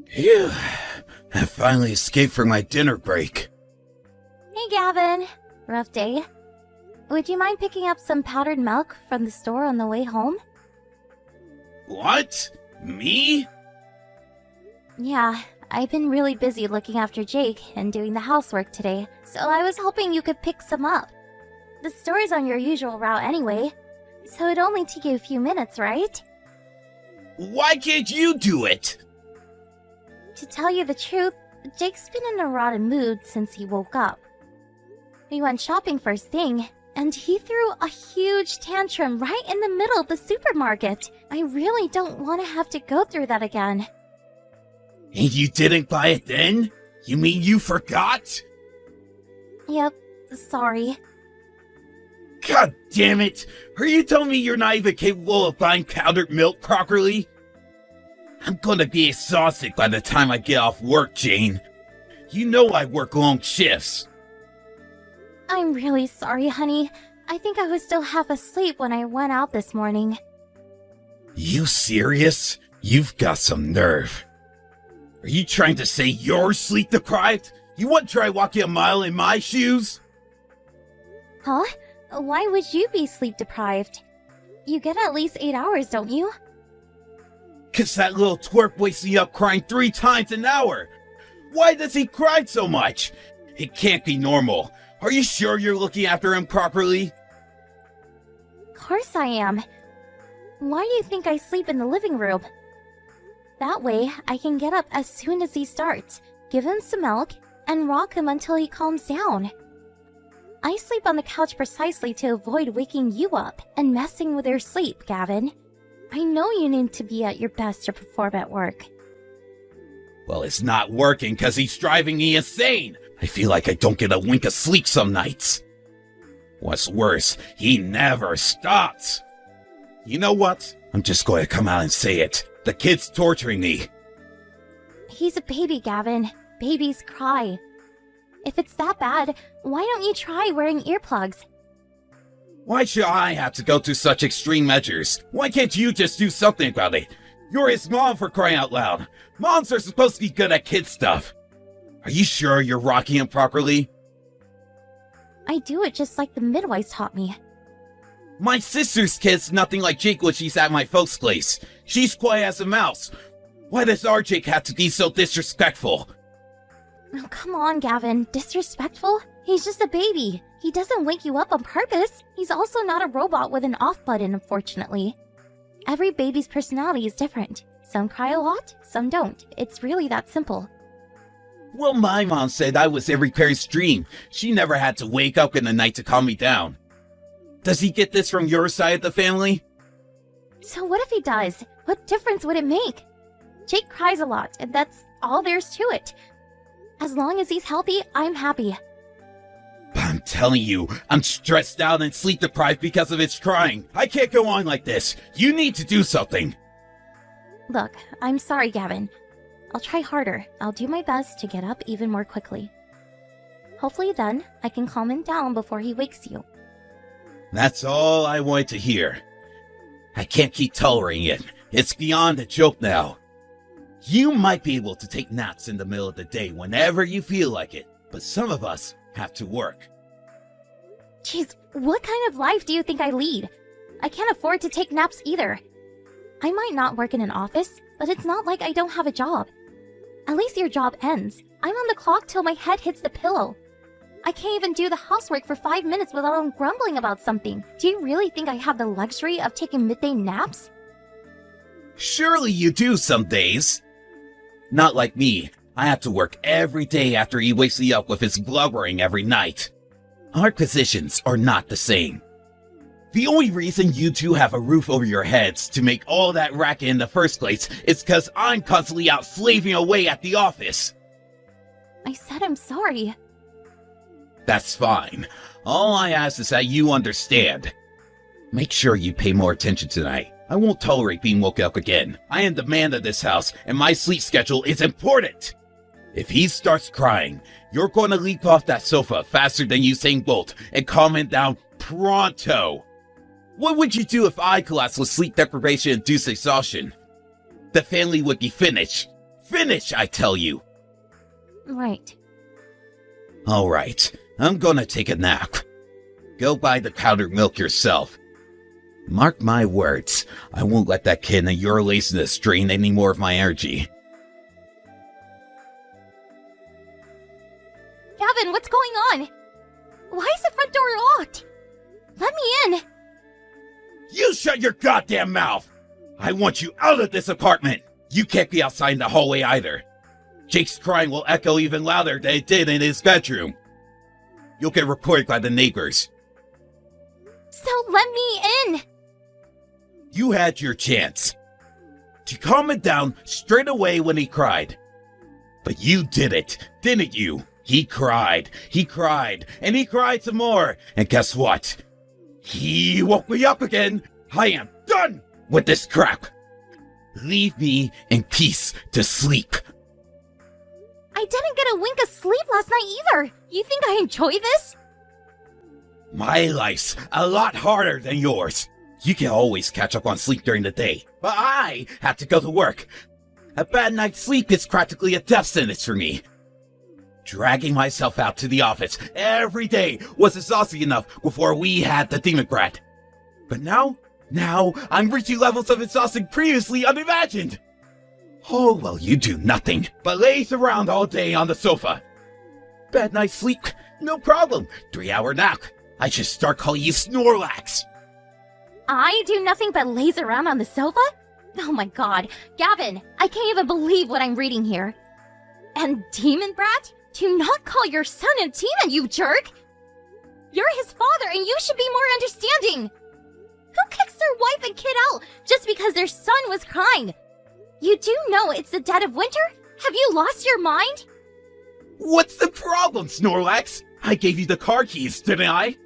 Phew. I finally escaped from my dinner break. Hey, Gavin. Rough day. Would you mind picking up some powdered milk from the store on the way home? What? Me? Yeah, I've been really busy looking after Jake and doing the housework today, so I was hoping you could pick some up. The store is on your usual route anyway, so it'd only take you a few minutes, right? Why can't you do it? To tell you the truth, Jake's been in a rotten mood since he woke up. We went shopping first thing, and he threw a huge tantrum right in the middle of the supermarket. I really don't want to have to go through that again. And you didn't buy it then? You mean you forgot? Yep, sorry. God damn it! Are you telling me you're not even capable of buying powdered milk properly? I'm gonna be exhausted by the time I get off work, Jane. You know I work long shifts. I'm really sorry, honey. I think I was still half asleep when I went out this morning. You serious? You've got some nerve. Are you trying to say you're sleep deprived? You wouldn't try walking a mile in my shoes? Huh? Why would you be sleep deprived? You get at least 8 hours, don't you? 'Cause that little twerp wakes me up crying 3 times an hour. Why does he cry so much? It can't be normal. Are you sure you're looking after him properly? Of course I am. Why do you think I sleep in the living room? That way, I can get up as soon as he starts, give him some milk, and rock him until he calms down. I sleep on the couch precisely to avoid waking you up and messing with your sleep, Gavin. I know you need to be at your best to perform at work. Well, it's not working because he's driving me insane. I feel like I don't get a wink of sleep some nights. What's worse, he never stops. You know what? I'm just going to come out and say it. The kid's torturing me. He's a baby, Gavin. Babies cry. If it's that bad, why don't you try wearing earplugs? Why should I have to go to such extreme measures? Why can't you just do something about it? You're his mom, for crying out loud. Moms are supposed to be good at kid stuff. Are you sure you're rocking him properly? I do it just like the midwives taught me. My sister's kid's nothing like Jake when she's at my folks' place. She's quiet as a mouse. Why does our Jake have to be so disrespectful? Oh, come on, Gavin. Disrespectful? He's just a baby. He doesn't wake you up on purpose. He's also not a robot with an off button, unfortunately. Every baby's personality is different. Some cry a lot, some don't. It's really that simple. Well, my mom said I was every parent's dream. She never had to wake up in the night to calm me down. Does he get this from your side of the family? So what if he does? What difference would it make? Jake cries a lot, and that's all there's to it. As long as he's healthy, I'm happy. But I'm telling you, I'm stressed out and sleep deprived because of his crying. I can't go on like this. You need to do something. Look, I'm sorry, Gavin. I'll try harder. I'll do my best to get up even more quickly. Hopefully then, I can calm him down before he wakes you. That's all I wanted to hear. I can't keep tolerating it. It's beyond a joke now. You might be able to take naps in the middle of the day whenever you feel like it, but some of us have to work. Jeez, what kind of life do you think I lead? I can't afford to take naps either. I might not work in an office, but it's not like I don't have a job. At least your job ends. I'm on the clock till my head hits the pillow. I can't even do the housework for 5 minutes without him grumbling about something. Do you really think I have the luxury of taking midday naps? Surely you do some days. Not like me. I have to work every day after he wakes me up with his blubbering every night. Our positions are not the same. The only reason you two have a roof over your heads to make all that racket in the first place is because I'm constantly out slaving away at the office. I said I'm sorry. That's fine. All I ask is that you understand. Make sure you pay more attention tonight. I won't tolerate being woken up again. I am the man of this house, and my sleep schedule is important. If he starts crying, you're going to leap off that sofa faster than Usain Bolt and calm him down pronto. What would you do if I collapsed with sleep deprivation-induced exhaustion? The family would be finished. Finish, I tell you! Right. Alright, I'm gonna take a nap. Go buy the powdered milk yourself. Mark my words, I won't let that kid and your laziness drain any more of my energy. Gavin, what's going on? Why is the front door locked? Let me in! You shut your goddamn mouth! I want you out of this apartment! You can't be outside in the hallway either. Jake's crying will echo even louder than it did in his bedroom. You'll get reported by the neighbors. So let me in! You had your chance to calm it down straight away when he cried. But you did it, didn't you? He cried, and he cried some more. And guess what? He woke me up again. I am done with this crap. Leave me in peace to sleep. I didn't get a wink of sleep last night either. You think I enjoy this? My life's a lot harder than yours. You can always catch up on sleep during the day, but I have to go to work. A bad night's sleep is practically a death sentence for me. Dragging myself out to the office every day was exhausting enough before we had the demon brat. But now I'm reaching levels of exhaustion previously unimagined. Oh, well, you do nothing but laze around all day on the sofa. Bad night's sleep? No problem. 3-hour nap. I should start calling you Snorlax. I do nothing but laze around on the sofa? Oh my god. Gavin, I can't even believe what I'm reading here. And Demon Brat? Do not call your son a demon, you jerk! You're his father and you should be more understanding! Who kicks their wife and kid out just because their son was crying? You do know it's the dead of winter? Have you lost your mind? What's the problem, Snorlax? I gave you the car keys, didn't I?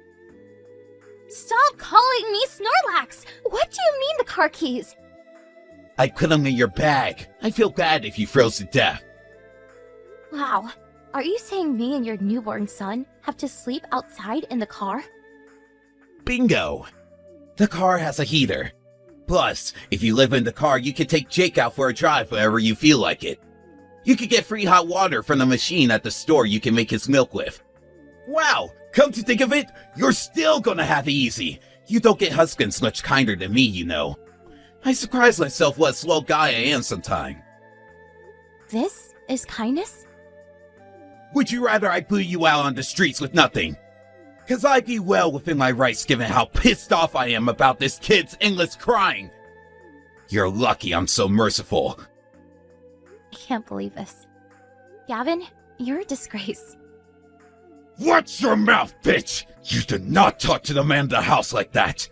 Stop calling me Snorlax! What do you mean the car keys? I put them in your bag. I feel bad if you froze to death. Wow. Are you saying me and your newborn son have to sleep outside in the car? Bingo! The car has a heater. Plus, if you live in the car, you can take Jake out for a drive whenever you feel like it. You can get free hot water from the machine at the store you can make his milk with. Wow! Come to think of it, you're still gonna have it easy. You don't get husbands much kinder than me, you know. I surprise myself what a slow guy I am sometime. This is kindness? Would you rather I put you out on the streets with nothing? 'Cause I'd be well within my rights given how pissed off I am about this kid's endless crying. You're lucky I'm so merciful. I can't believe this. Gavin, you're a disgrace. Watch your mouth, bitch! You do not talk to the man of the house like that.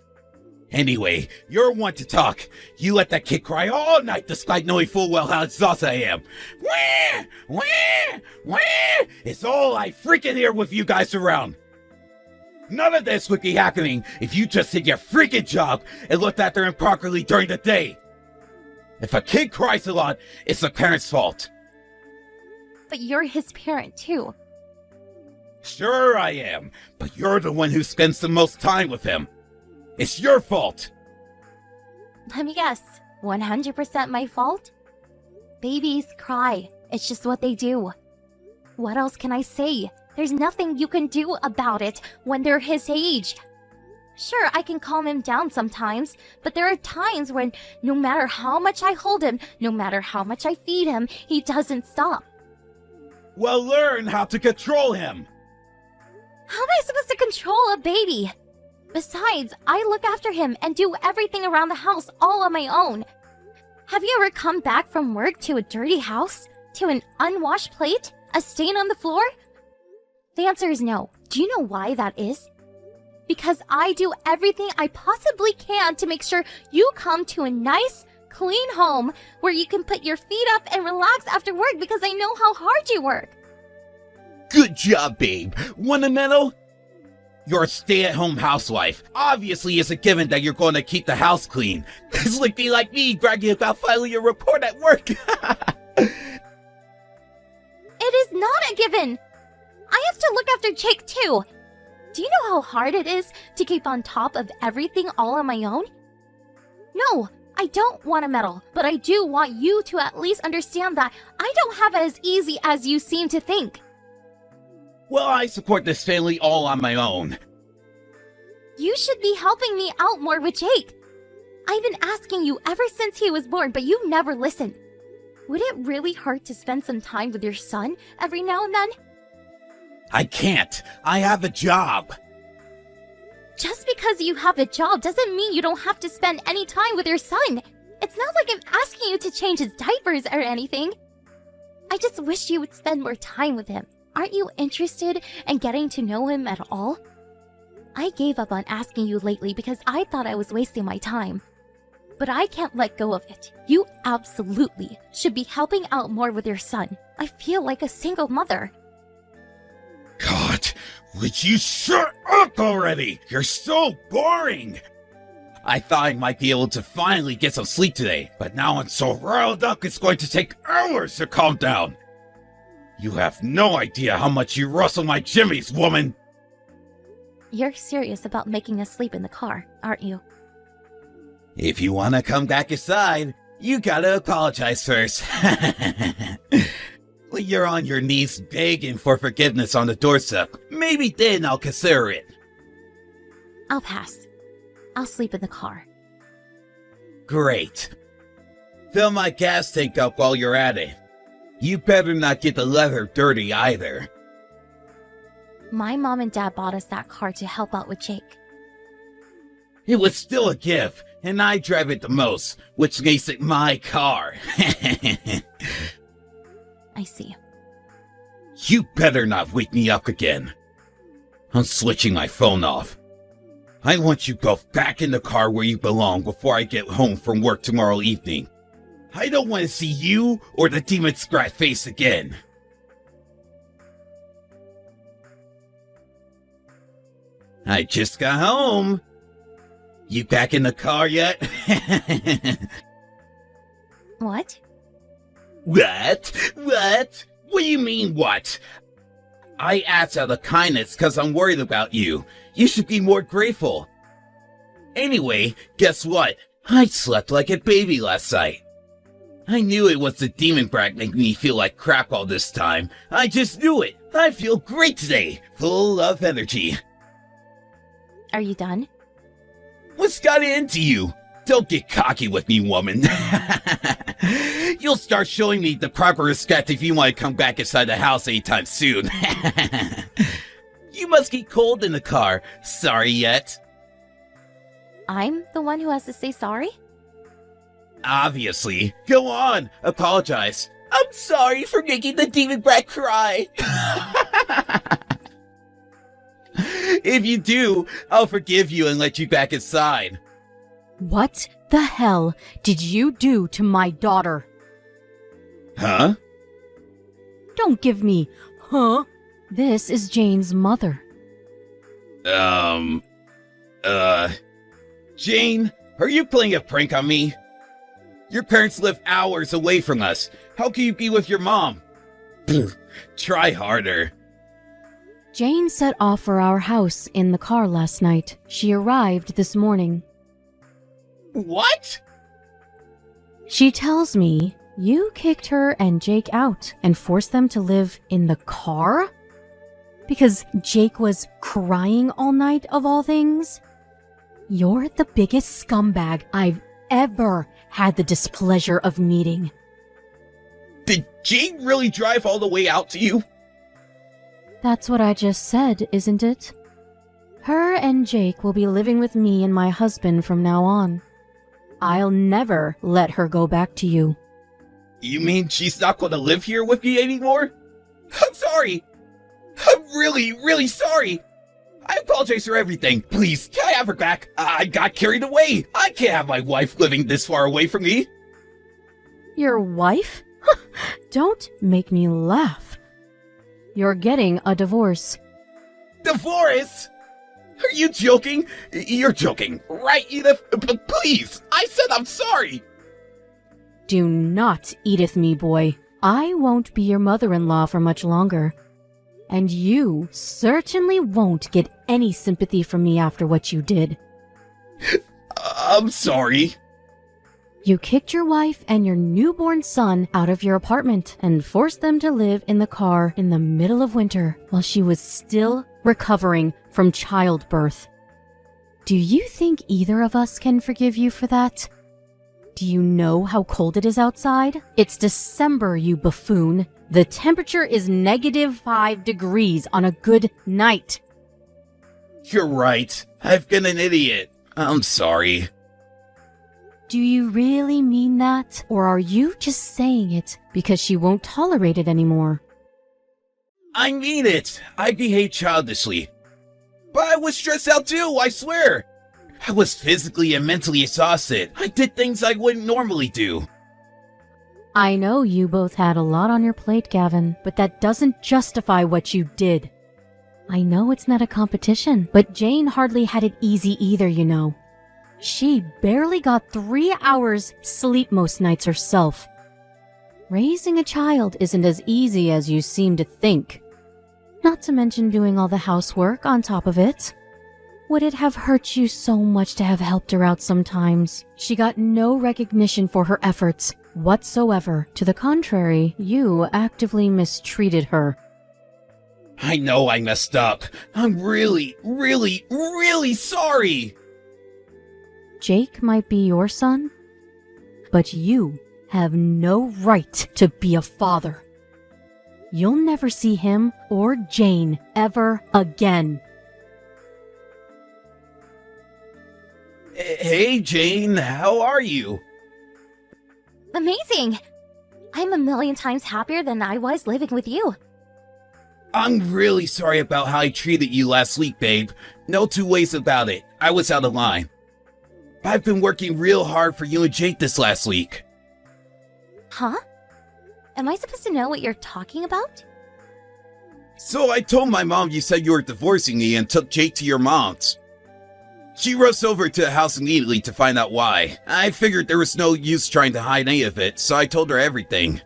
Anyway, you're one to talk. You let that kid cry all night despite knowing full well how exhausted I am. Wah! Wah! Wah! It's all I freaking hear with you guys around. None of this would be happening if you just did your freaking job and looked after him properly during the day. If a kid cries a lot, it's the parent's fault. But you're his parent too. Sure I am, but you're the one who spends the most time with him. It's your fault. Let me guess, 100% my fault? Babies cry. It's just what they do. What else can I say? There's nothing you can do about it when they're his age. Sure, I can calm him down sometimes, but there are times when no matter how much I hold him, no matter how much I feed him, he doesn't stop. Well, learn how to control him. How am I supposed to control a baby? Besides, I look after him and do everything around the house all on my own. Have you ever come back from work to a dirty house? To an unwashed plate? A stain on the floor? The answer is no. Do you know why that is? Because I do everything I possibly can to make sure you come to a nice, clean home where you can put your feet up and relax after work because I know how hard you work. Good job, babe. Want a medal? You're a stay-at-home housewife. Obviously, it's a given that you're going to keep the house clean. It's like be like me bragging about filing a report at work. It is not a given. I have to look after Jake too. Do you know how hard it is to keep on top of everything all on my own? No, I don't want to meddle, but I do want you to at least understand that I don't have it as easy as you seem to think. Well, I support this family all on my own. You should be helping me out more with Jake. I've been asking you ever since he was born, but you never listened. Would it really hurt to spend some time with your son every now and then? I can't. I have a job. Just because you have a job doesn't mean you don't have to spend any time with your son. It's not like I'm asking you to change his diapers or anything. I just wish you would spend more time with him. Aren't you interested in getting to know him at all? I gave up on asking you lately because I thought I was wasting my time. But I can't let go of it. You absolutely should be helping out more with your son. I feel like a single mother. God, would you shut up already? You're so boring! I thought I might be able to finally get some sleep today, but now I'm so riled up it's going to take hours to calm down. You have no idea how much you rustle my jimmies, woman! You're serious about making us sleep in the car, aren't you? If you want to come back inside, you gotta apologize first. When you're on your knees begging for forgiveness on the doorstep, maybe then I'll consider it. I'll pass. I'll sleep in the car. Great. Fill my gas tank up while you're at it. You better not get the leather dirty either. My mom and dad bought us that car to help out with Jake. It was still a gift, and I drive it the most, which makes it my car. I see. You better not wake me up again. I'm switching my phone off. I want you both back in the car where you belong before I get home from work tomorrow evening. I don't want to see you or the demon Scrat face again. I just got home. You back in the car yet? What? What? What? What do you mean, what? I asked out of kindness because I'm worried about you. You should be more grateful. Anyway, guess what? I slept like a baby last night. I knew it was the demon brat making me feel like crap all this time. I just knew it. I feel great today, full of energy. Are you done? What's got into you? Don't get cocky with me, woman. You'll start showing me the proper respect if you want to come back inside the house anytime soon. You must get cold in the car. Sorry yet? I'm the one who has to say sorry? Obviously. Go on, apologize. I'm sorry for making the demon brat cry. If you do, I'll forgive you and let you back inside. What the hell did you do to my daughter? Huh? Don't give me, huh? This is Jane's mother. Jane, are you playing a prank on me? Your parents live hours away from us. How can you be with your mom? Try harder. Jane set off for our house in the car last night. She arrived this morning. What? She tells me you kicked her and Jake out and forced them to live in the car? Because Jake was crying all night, of all things? You're the biggest scumbag I've ever had the displeasure of meeting. Did Jane really drive all the way out to you? That's what I just said, isn't it? Her and Jake will be living with me and my husband from now on. I'll never let her go back to you. You mean she's not going to live here with me anymore? I'm sorry. I'm really, really sorry. I apologize for everything. Please, can I have her back? I got carried away. I can't have my wife living this far away from me. Your wife? Don't make me laugh. You're getting a divorce. Divorce? Are you joking? You're joking, right, Edith? Please, I said I'm sorry. Do not, Edith, me boy. I won't be your mother-in-law for much longer. And you certainly won't get any sympathy from me after what you did. I'm sorry. You kicked your wife and your newborn son out of your apartment and forced them to live in the car in the middle of winter while she was still recovering from childbirth. Do you think either of us can forgive you for that? Do you know how cold it is outside? It's December, you buffoon. The temperature is -5 degrees on a good night. You're right. I've been an idiot. I'm sorry. Do you really mean that? Or are you just saying it because she won't tolerate it anymore? I mean it. I behaved childishly. But I was stressed out too, I swear. I was physically and mentally exhausted. I did things I wouldn't normally do. I know you both had a lot on your plate, Gavin, but that doesn't justify what you did. I know it's not a competition, but Jane hardly had it easy either, you know. She barely got 3 hours sleep most nights herself. Raising a child isn't as easy as you seem to think. Not to mention doing all the housework on top of it. Would it have hurt you so much to have helped her out sometimes? She got no recognition for her efforts whatsoever. To the contrary, you actively mistreated her. I know I messed up. I'm really, really, really sorry. Jake might be your son, but you have no right to be a father. You'll never see him or Jane ever again. Hey, Jane, how are you? Amazing! I'm a million times happier than I was living with you. I'm really sorry about how I treated you last week, babe. No two ways about it. I was out of line. I've been working real hard for you and Jake this last week. Huh? Am I supposed to know what you're talking about? So I told my mom you said you were divorcing me and took Jake to your mom's. She rushed over to the house immediately to find out why. I figured there was no use trying to hide any of it, so I told her everything.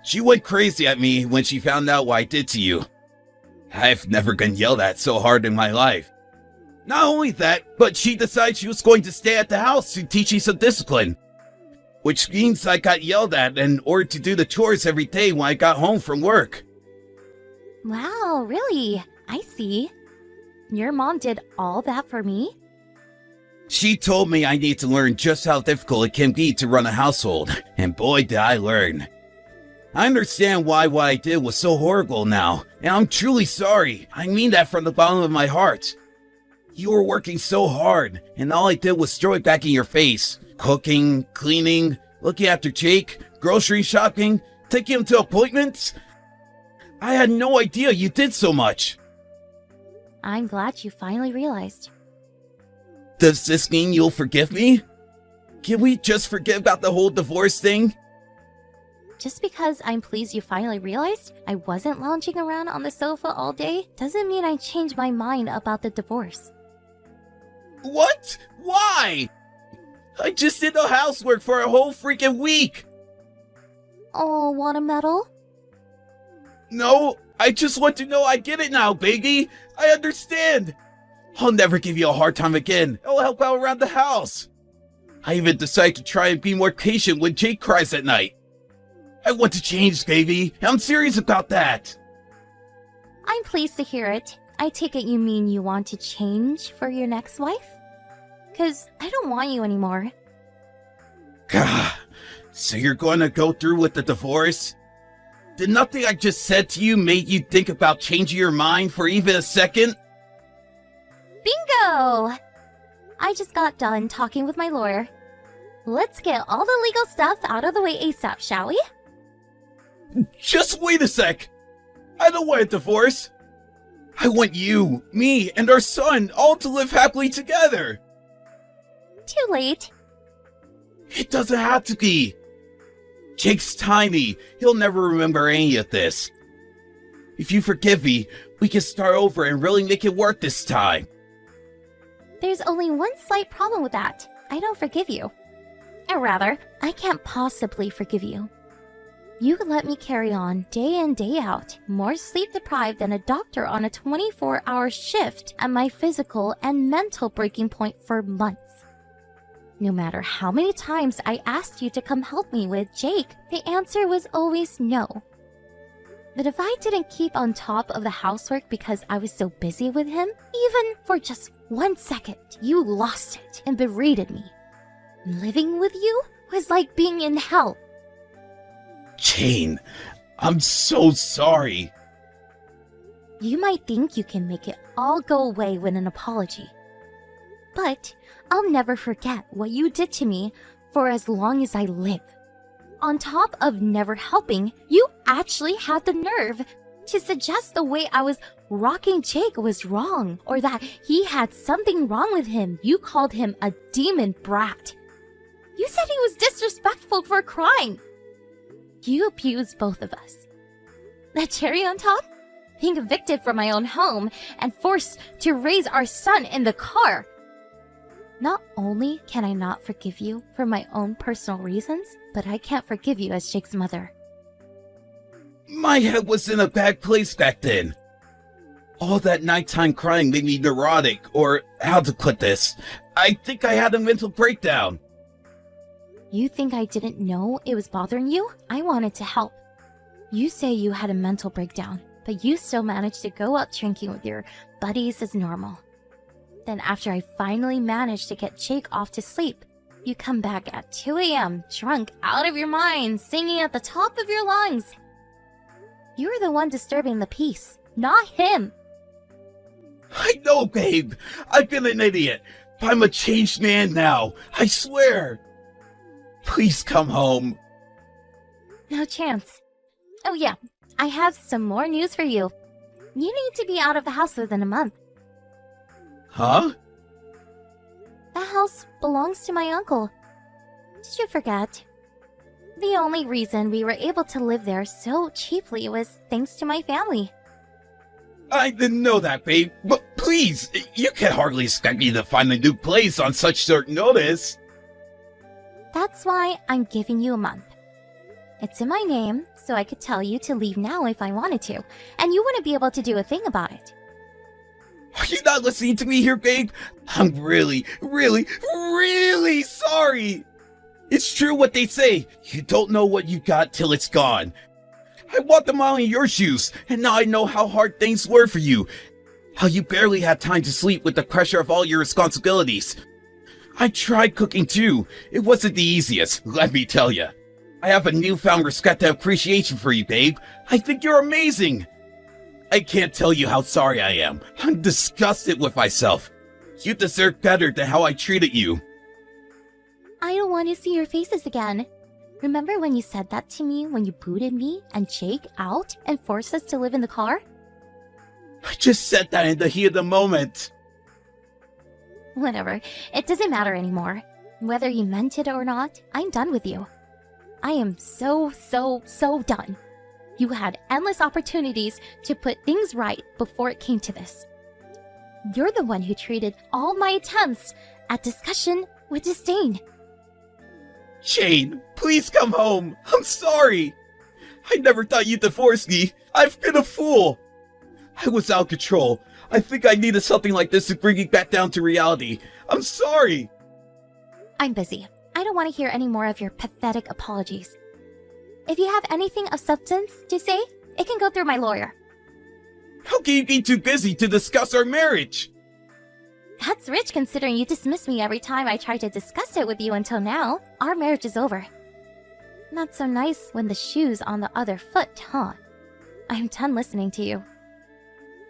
She went crazy at me when she found out what I did to you. I've never been yelled at so hard in my life. Not only that, but she decided she was going to stay at the house to teach me some discipline. Which means I got yelled at and ordered to do the chores every day when I got home from work. Wow, really? I see. Your mom did all that for me? She told me I need to learn just how difficult it can be to run a household, and boy did I learn. I understand why what I did was so horrible now, and I'm truly sorry. I mean that from the bottom of my heart. You were working so hard, and all I did was throw it back in your face. Cooking, cleaning, looking after Jake, grocery shopping, taking him to appointments. I had no idea you did so much. I'm glad you finally realized. Does this mean you'll forgive me? Can we just forget about the whole divorce thing? Just because I'm pleased you finally realized I wasn't lounging around on the sofa all day doesn't mean I changed my mind about the divorce. What? Why? I just did the housework for a whole freaking week. Oh, want a medal? No, I just want to know I get it now, baby. I understand. I'll never give you a hard time again. I'll help out around the house. I even decided to try and be more patient when Jake cries at night. I want to change, baby. I'm serious about that. I'm pleased to hear it. I take it you mean you want to change for your next wife? 'Cause I don't want you anymore. Gah. So you're going to go through with the divorce? Did nothing I just said to you make you think about changing your mind for even a second? Bingo! I just got done talking with my lawyer. Let's get all the legal stuff out of the way ASAP, shall we? Just wait a sec. I don't want a divorce. I want you, me, and our son all to live happily together. Too late. It doesn't have to be. Jake's tiny. He'll never remember any of this. If you forgive me, we can start over and really make it work this time. There's only one slight problem with that. I don't forgive you. Or rather, I can't possibly forgive you. You let me carry on day in, day out, more sleep deprived than a doctor on a 24-hour shift at my physical and mental breaking point for months. No matter how many times I asked you to come help me with Jake, the answer was always no. But if I didn't keep on top of the housework because I was so busy with him, even for just 1 second, you lost it and berated me. Living with you was like being in hell. Jane, I'm so sorry. You might think you can make it all go away with an apology. But I'll never forget what you did to me for as long as I live. On top of never helping, you actually had the nerve to suggest the way I was rocking Jake was wrong, or that he had something wrong with him. You called him a demon brat. You said he was disrespectful for crying. You abused both of us. The cherry on top? Being evicted from my own home and forced to raise our son in the car. Not only can I not forgive you for my own personal reasons, but I can't forgive you as Jake's mother. My head was in a bad place back then. All that nighttime crying made me neurotic, or how to put this, I think I had a mental breakdown. You think I didn't know it was bothering you? I wanted to help. You say you had a mental breakdown, but you still managed to go out drinking with your buddies as normal. Then after I finally managed to get Jake off to sleep, you come back at 2 a.m. drunk out of your mind, singing at the top of your lungs. You're the one disturbing the peace, not him. I know, babe. I've been an idiot. But I'm a changed man now. I swear. Please come home. No chance. Oh yeah, I have some more news for you. You need to be out of the house within a month. Huh? The house belongs to my uncle. Did you forget? The only reason we were able to live there so cheaply was thanks to my family. I didn't know that, babe. But please, you can hardly expect me to find a new place on such short notice. That's why I'm giving you a month. It's in my name, so I could tell you to leave now if I wanted to, and you wouldn't be able to do a thing about it. Are you not listening to me here, babe? I'm really, really, really sorry. It's true what they say. You don't know what you got till it's gone. I walked a mile in your shoes, and now I know how hard things were for you. How you barely had time to sleep with the pressure of all your responsibilities. I tried cooking too. It wasn't the easiest, let me tell you. I have a newfound respect and appreciation for you, babe. I think you're amazing. I can't tell you how sorry I am. I'm disgusted with myself. You deserve better than how I treated you. I don't want to see your faces again. Remember when you said that to me when you booted me and Jake out and forced us to live in the car? I just said that in the heat of the moment. Whatever. It doesn't matter anymore. Whether you meant it or not, I'm done with you. I am so done. You had endless opportunities to put things right before it came to this. You're the one who treated all my attempts at discussion with disdain. Jane, please come home. I'm sorry. I never thought you'd divorce me. I've been a fool. I was out of control. I think I needed something like this to bring me back down to reality. I'm sorry. I'm busy. I don't want to hear any more of your pathetic apologies. If you have anything of substance to say, it can go through my lawyer. How can you be too busy to discuss our marriage? That's rich considering you dismiss me every time I try to discuss it with you until now. Our marriage is over. Not so nice when the shoe's on the other foot, huh? I'm done listening to you.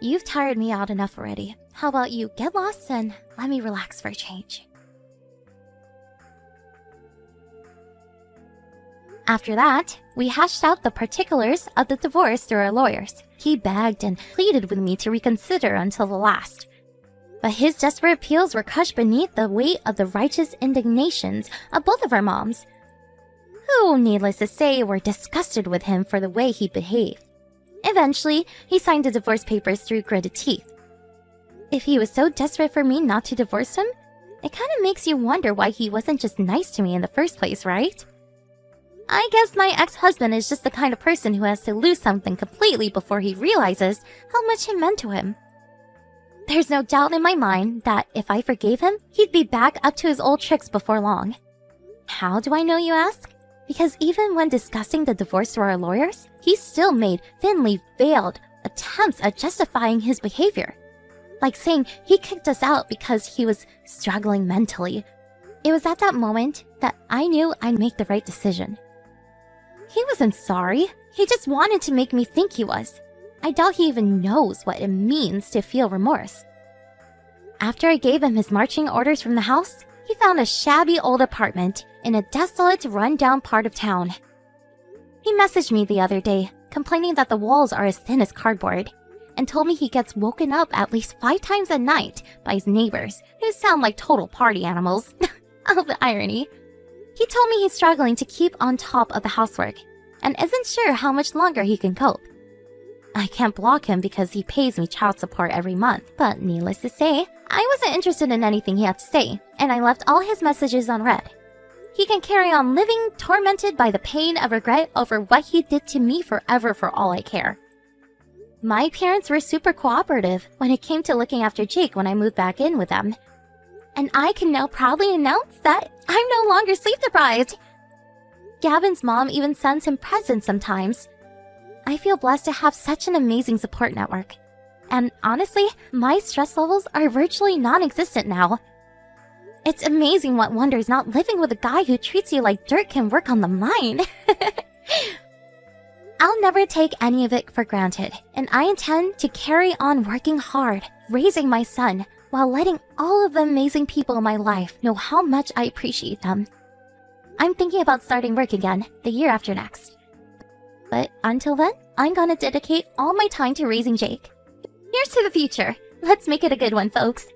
You've tired me out enough already. How about you get lost and let me relax for a change? After that, we hashed out the particulars of the divorce through our lawyers. He begged and pleaded with me to reconsider until the last. But his desperate appeals were crushed beneath the weight of the righteous indignations of both of our moms, who, needless to say, were disgusted with him for the way he behaved. Eventually, he signed the divorce papers through gritted teeth. If he was so desperate for me not to divorce him, it kind of makes you wonder why he wasn't just nice to me in the first place, right? I guess my ex-husband is just the kind of person who has to lose something completely before he realizes how much it meant to him. There's no doubt in my mind that if I forgave him, he'd be back up to his old tricks before long. How do I know, you ask? Because even when discussing the divorce to our lawyers, he still made thinly veiled attempts at justifying his behavior. Like saying he kicked us out because he was struggling mentally. It was at that moment that I knew I'd make the right decision. He wasn't sorry. He just wanted to make me think he was. I doubt he even knows what it means to feel remorse. After I gave him his marching orders from the house, he found a shabby old apartment in a desolate, run-down part of town. He messaged me the other day, complaining that the walls are as thin as cardboard, and told me he gets woken up at least 5 times a night by his neighbors, who sound like total party animals. Oh, the irony. He told me he's struggling to keep on top of the housework, and isn't sure how much longer he can cope. I can't block him because he pays me child support every month, but needless to say, I wasn't interested in anything he had to say, and I left all his messages unread. He can carry on living tormented by the pain of regret over what he did to me forever for all I care. My parents were super cooperative when it came to looking after Jake when I moved back in with them. And I can now proudly announce that I'm no longer sleep deprived. Gavin's mom even sends him presents sometimes. I feel blessed to have such an amazing support network. And honestly, my stress levels are virtually non-existent now. It's amazing what wonders not living with a guy who treats you like dirt can work on the mind. I'll never take any of it for granted, and I intend to carry on working hard, raising my son, while letting all of the amazing people in my life know how much I appreciate them. I'm thinking about starting work again the year after next. But until then, I'm gonna dedicate all my time to raising Jake. Here's to the future. Let's make it a good one, folks.